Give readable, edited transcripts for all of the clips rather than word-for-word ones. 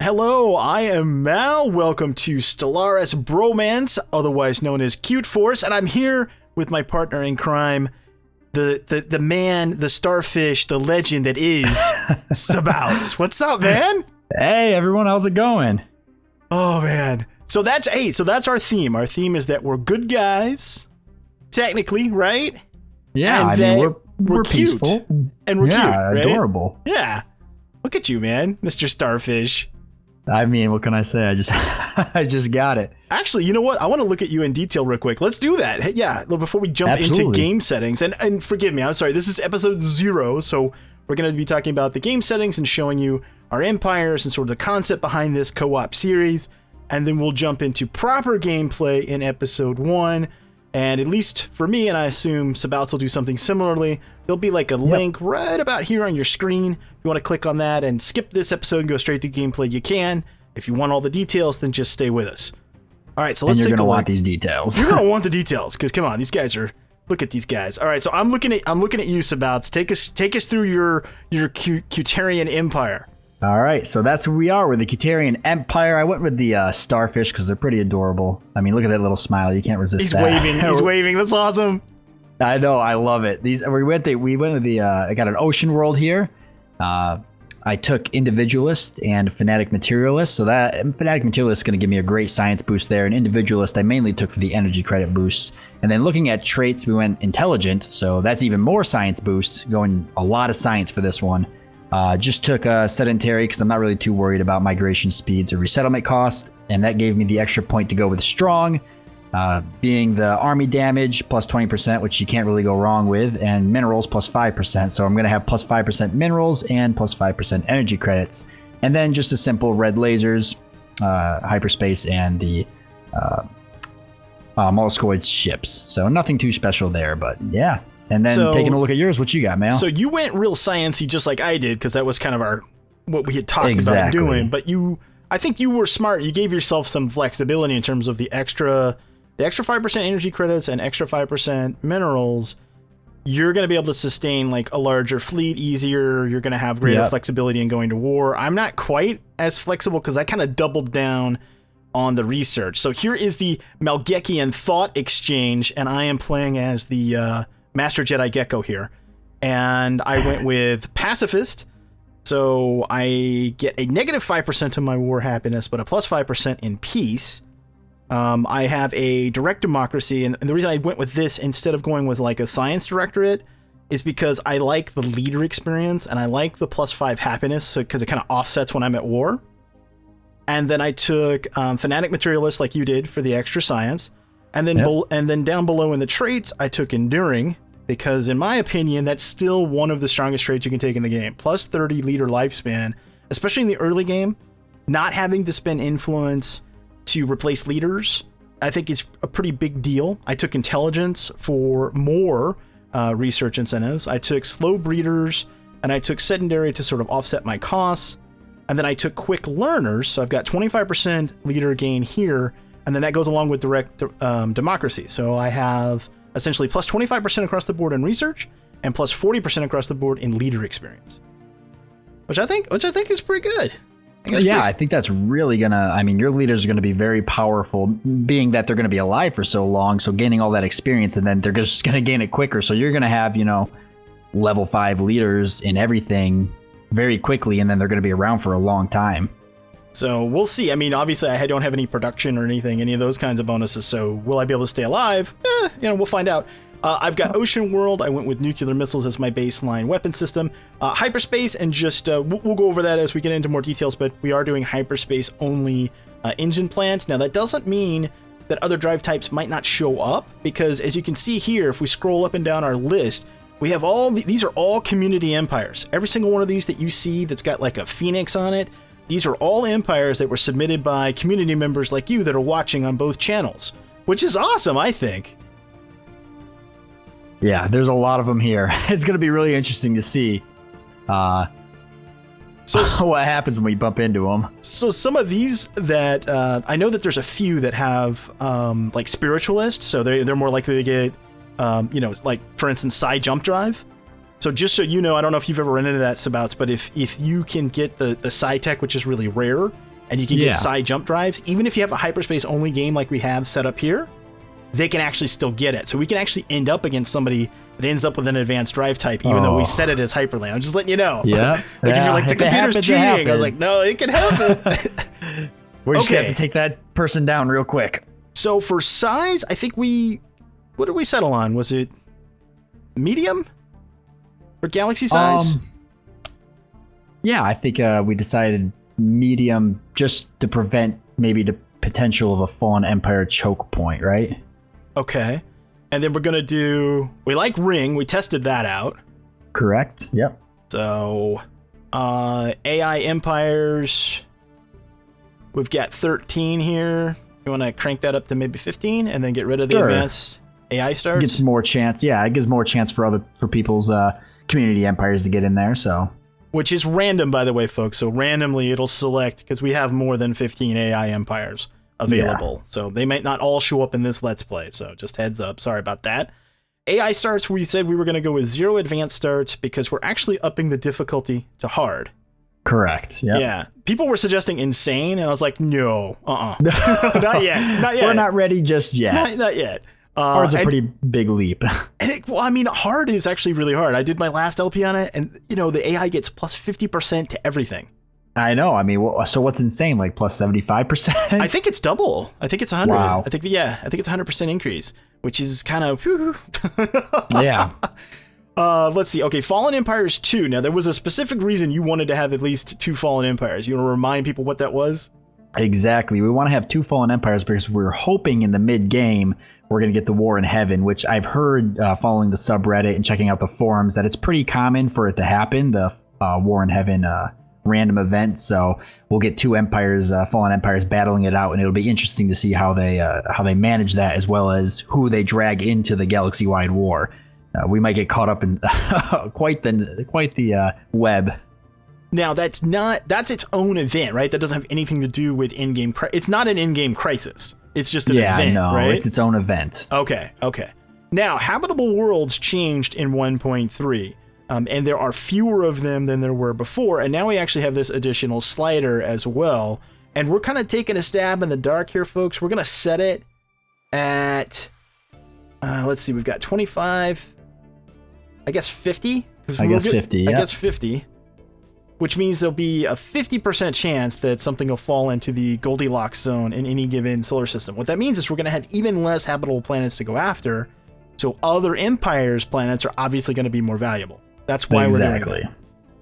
Hello, I am Mal. Welcome to Stellaris Bromance, otherwise known as Cute Force, and I'm here with my partner in crime, the man, the starfish, the legend that is Sabouts. What's up, man? Hey, everyone, how's it going? Oh, man. So that's our theme. Our theme is that we're good guys, technically, right? Yeah, and we're cute. peaceful. And we're cute, right? Adorable. Yeah. Look at you, man, Mr. Starfish. I mean, what can I say? I just got it. Actually, you know what? I want to look at you in detail real quick. Let's do that. Hey, yeah, before we jump into game settings. And forgive me, I'm sorry. This is episode 0, so we're going to be talking about the game settings and showing you our empires and sort of the concept behind this co-op series. And then we'll jump into proper gameplay in episode 1. And at least for me, and I assume Sabouts will do something similarly, there'll be like a link right about here on your screen. If you want to click on that and skip this episode and go straight to gameplay, you can. If you want all the details, then just stay with us. All right, so let's take a look. You're going to want these details. You're going to want the details, because come on, these guys are... Look at these guys. All right, so I'm looking at you, Sabouts. Take us through your Cutarian empire. All right, so that's where we are. We're the Cutarian Empire. I went with the starfish because they're pretty adorable. I mean, look at that little smile. You can't resist that. He's waving. That's awesome. I know. I love it. We went with the. I got an ocean world here. I took Individualist and Fanatic Materialist. So that Fanatic Materialist is going to give me a great science boost there. And Individualist I mainly took for the energy credit boosts. And then looking at traits, we went Intelligent. So that's even more science boost. Going a lot of science for this one. Just took Sedentary because I'm not really too worried about migration speeds or resettlement cost. And that gave me the extra point to go with Strong. Being the army damage plus 20%, which you can't really go wrong with, and minerals plus 5%. So I'm going to have plus 5% minerals and plus 5% energy credits. And then just a simple red lasers, hyperspace, and the molluscoid ships. So nothing too special there, but yeah. And then taking a look at yours, what you got, Mal? So you went real sciencey just like I did, because that was kind of what we had talked about doing. But I think you were smart. You gave yourself some flexibility in terms of the extra 5% energy credits and extra 5% minerals. You're going to be able to sustain like a larger fleet easier. You're going to have greater flexibility in going to war. I'm not quite as flexible because I kind of doubled down on the research. So here is the Malgekian Thought Exchange, and I am playing as the Master Jedi Gecko here. And I went with Pacifist. So I get a negative 5% to my war happiness, but a plus 5% in peace. I have a direct democracy, and the reason I went with this instead of going with like a science directorate is because I like the leader experience and I like the plus 5 happiness because it kind of offsets when I'm at war. And then I took Fanatic Materialist like you did for the extra science, and then and then down below in the traits I took Enduring because in my opinion that's still one of the strongest traits you can take in the game. Plus 30 leader lifespan, especially in the early game, not having to spend influence to replace leaders, I think is a pretty big deal. I took Intelligence for more research incentives. I took Slow Breeders, and I took Sedentary to sort of offset my costs. And then I took Quick Learners, so I've got 25% leader gain here, and then that goes along with direct democracy. So I have essentially plus 25% across the board in research, and plus 40% across the board in leader experience, which I think is pretty good. I think that's really your leaders are gonna be very powerful, being that they're gonna be alive for so long. So gaining all that experience, and then they're just gonna gain it quicker. So you're gonna have, level 5 leaders in everything very quickly, and then they're gonna be around for a long time. So we'll see. I mean, obviously I don't have any production or any of those kinds of bonuses. So will I be able to stay alive? We'll find out. I've got Ocean World. I went with nuclear missiles as my baseline weapon system. Hyperspace, and just we'll go over that as we get into more details, but we are doing hyperspace only engine plants. Now, that doesn't mean that other drive types might not show up, because as you can see here, if we scroll up and down our list, we have these are all community empires. Every single one of these that you see that's got like a phoenix on it, these are all empires that were submitted by community members like you that are watching on both channels, which is awesome, I think. Yeah, there's a lot of them here. It's going to be really interesting to see what happens when we bump into them. So some of these that I know that there's a few that have like spiritualists, so they're more likely to get like for instance Psi Jump Drive. So just so you know, I don't know if you've ever run into that, Sabouts, but if you can get the Psi Tech, which is really rare, and you can get side jump drives. Even if you have a hyperspace only game like we have set up here, they can actually still get it. So we can actually end up against somebody that ends up with an advanced drive type, even though we set it as hyperlane. I'm just letting you know. Yeah. Like if you're like, the computer's cheating, I was like, no, it can happen. We're just gonna have to take that person down real quick. So for size, I think what did we settle on? Was it medium for galaxy size? Yeah, I think we decided medium just to prevent maybe the potential of a Fallen Empire choke point, right? Okay. And then we're going to we like ring. We tested that out. Correct. Yep. So AI empires, we've got 13 here. You want to crank that up to maybe 15 and then get rid of the advanced AI starts? Gets more chance. Yeah, it gives more chance for people's community empires to get in there. So, which is random, by the way, folks. So randomly it'll select, because we have more than 15 AI empires available. Yeah. So they might not all show up in this Let's Play. So just heads up. Sorry about that. AI starts, we said we were going to go with 0 advanced starts because we're actually upping the difficulty to hard. Correct. Yep. Yeah. People were suggesting insane, and I was like, no, not yet. Not yet. We're not ready just yet. Not yet. Hard's a pretty big leap. And hard is actually really hard. I did my last LP on it, and the AI gets plus 50% to everything. I know. I mean, so what's insane? Like plus 75%? I think it's double. I think it's 100. Wow. I think it's 100% increase, which is kind of yeah. Let's see. Okay, Fallen Empires 2. Now, there was a specific reason you wanted to have at least 2 Fallen Empires. You want to remind people what that was? Exactly. We want to have 2 Fallen Empires because we're hoping in the mid-game we're going to get the War in Heaven, which I've heard following the subreddit and checking out the forums that it's pretty common for it to happen, the War in Heaven random event. So we'll get 2 empires, Fallen Empires, battling it out, and it'll be interesting to see how they manage that, as well as who they drag into the galaxy-wide war. We might get caught up in quite the web. Now that's its own event, right? That doesn't have anything to do with in-game. It's not an in-game crisis. It's just an event, right? It's its own event. Okay. Now, habitable worlds changed in 1.3. And there are fewer of them than there were before. And now we actually have this additional slider as well. And we're kind of taking a stab in the dark here, folks. We're going to set it at, let's see, we've got 25, I guess 50? I guess 50. Which means there'll be a 50% chance that something will fall into the Goldilocks zone in any given solar system. What that means is we're going to have even less habitable planets to go after. So other empires' planets are obviously going to be more valuable. That's why we're doing it.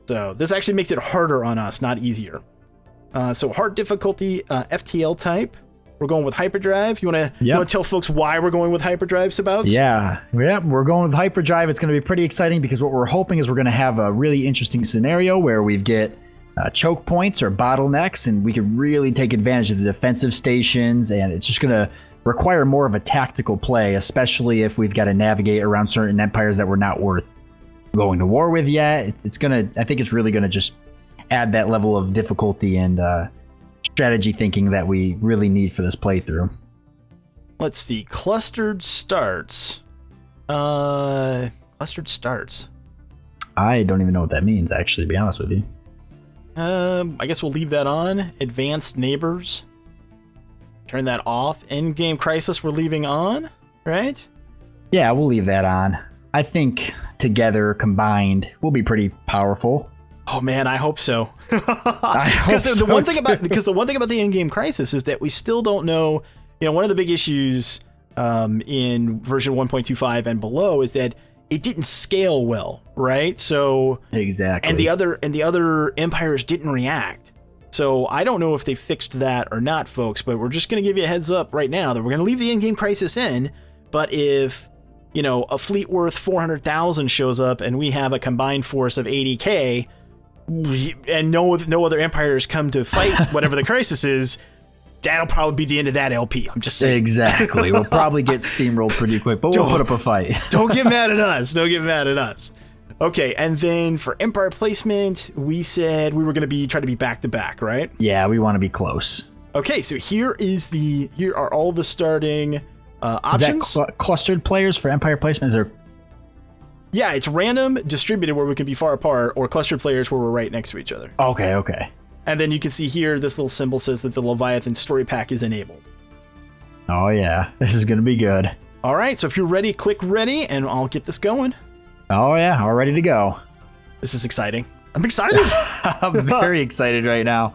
So this actually makes it harder on us, not easier. So hard difficulty, FTL type. We're going with hyperdrive. You want to tell folks why we're going with hyperdrive, Sabouts? Yeah, we're going with hyperdrive. It's going to be pretty exciting because what we're hoping is we're going to have a really interesting scenario where we get choke points or bottlenecks, and we can really take advantage of the defensive stations, and it's just going to require more of a tactical play, especially if we've got to navigate around certain empires that we're not worth going to war with yet. I think it's really going to just add that level of difficulty and strategy thinking that we really need for this playthrough. Let's see. Clustered starts. I don't even know what that means, actually, to be honest with you. I guess we'll leave that on. Advanced neighbors. Turn that off. Endgame crisis we're leaving on, right? Yeah, we'll leave that on. I think together, combined, we'll be pretty powerful. Oh man, I hope so. Because the one thing about the in-game crisis is that we still don't know. One of the big issues in version 1.25 and below is that it didn't scale well, right? So exactly, and the other empires didn't react. So I don't know if they fixed that or not, folks. But we're just going to give you a heads up right now that we're going to leave the in-game crisis in. But if a fleet worth 400,000 shows up and we have a combined force of 80K. And no other empires come to fight whatever the crisis is, that'll probably be the end of that LP. I'm just saying. Exactly. We'll probably get steamrolled pretty quick, but we'll put up a fight. Don't get mad at us. Okay, and then for empire placement, we said we were going to try to be back to back, right? Yeah, we want to be close. Okay, so here are all the starting options. Is that clustered players for empire placement? Is there? Yeah, it's random, distributed where we can be far apart, or clustered players where we're right next to each other. Okay. And then you can see here, this little symbol says that the Leviathan story pack is enabled. Oh yeah, this is going to be good. All right, so if you're ready, click ready, and I'll get this going. Oh yeah, all ready to go. This is exciting. I'm excited. I'm very excited right now.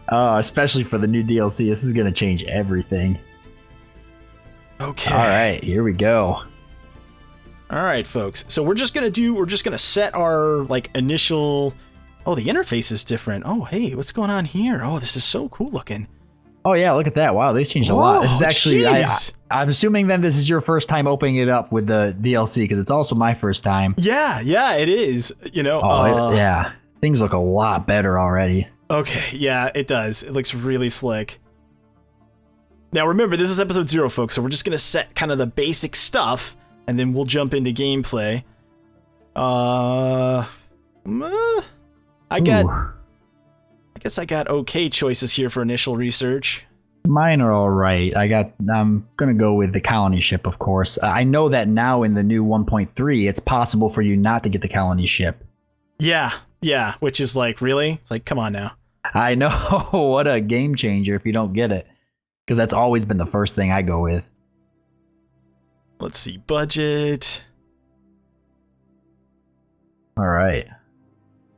Especially for the new DLC. This is going to change everything. Okay. All right, here we go. All right, folks. So we're just going to set our like initial. Oh, the interface is different. Oh, hey, what's going on here? Oh, this is so cool looking. Oh yeah, look at that. Wow, they've changed a lot. This is actually, I'm assuming then this is your first time opening it up with the DLC, because it's also my first time. Yeah, it is. You know. Yeah, things look a lot better already. Okay, yeah, it does. It looks really slick. Now remember, this is episode 0, folks, so we're just gonna set kind of the basic stuff, and then we'll jump into gameplay. I guess I got okay choices here for initial research. Mine are all right. I'm gonna go with the colony ship, of course. I know that now in the new 1.3, it's possible for you not to get the colony ship. Yeah, which is like, really? It's like, come on now. I know. What a game changer if you don't get it. Because that's always been the first thing I go with. Let's see, budget. All right.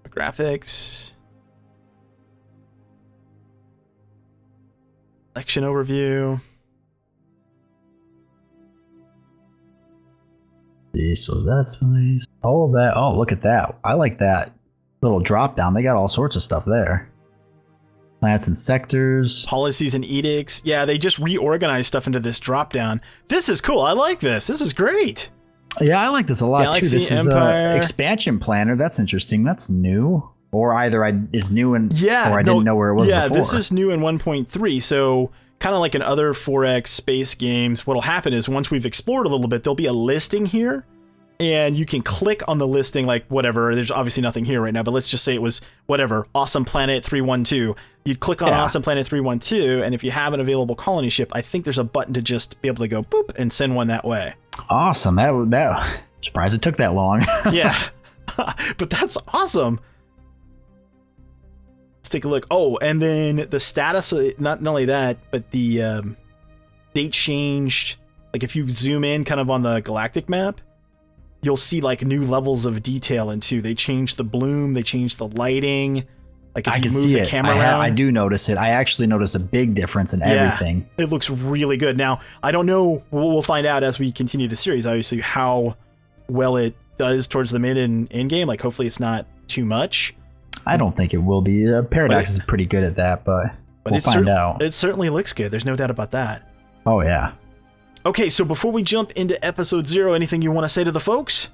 Graphics. Action overview. See, so that's nice. All of that. Oh, look at that. I like that little drop down. They got all sorts of stuff there. Planets and sectors. Policies and edicts. Yeah, they just reorganized stuff into this drop down. This is cool. I like this. This is great. Yeah, I like this a lot Galaxy, too. This Empire. is expansion planner. That's interesting. That's new. Or either is new and or I didn't know where it was before. Yeah, this is new in 1.3. So kind of like in other 4X space games, what'll happen is once we've explored a little bit, there'll be a listing here. And you can click on the listing, like whatever. There's obviously nothing here right now, but let's just say it was whatever, Awesome Planet 312. You'd click on Awesome Planet 312, and if you have an available colony ship, I think there's a button to just be able to go boop and send one that way. Awesome. That surprised it took that long. Yeah, but that's awesome. Let's take a look. Oh, and then the status, not only that, but the date changed. Like if you zoom in kind of on the galactic map, you'll see like new levels of detail into. They changed the bloom, they changed the lighting. Like if you move the camera around. I do notice it. I actually notice a big difference in everything. It looks really good. Now, I don't know, we'll find out as we continue the series, obviously, how well it does towards the mid and end game. Like hopefully it's not too much. I don't think it will be. Paradox is pretty good at that, but we'll find out. It certainly looks good. There's no doubt about that. Oh, yeah. Okay, so before we jump into episode 0, anything you want to say to the folks?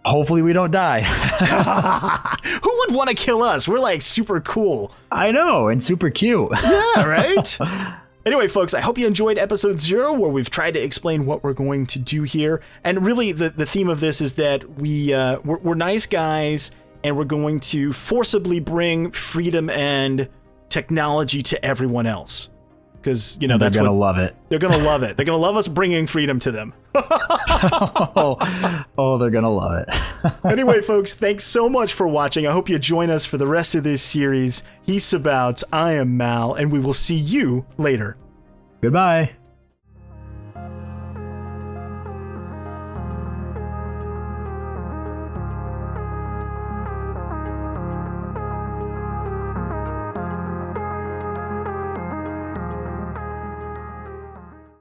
Hopefully we don't die. Who would want to kill us? We're like super cool. I know, and super cute. Yeah, right? Anyway, folks, I hope you enjoyed episode 0, where we've tried to explain what we're going to do here. And really, the theme of this is that we're nice guys, and we're going to forcibly bring freedom and technology to everyone else. Because, you know, they're going to love it. They're going to love it. They're going to love us bringing freedom to them. Oh, they're going to love it. Anyway, folks, thanks so much for watching. I hope you join us for the rest of this series. He's Sabouts, I am Mal, and we will see you later. Goodbye.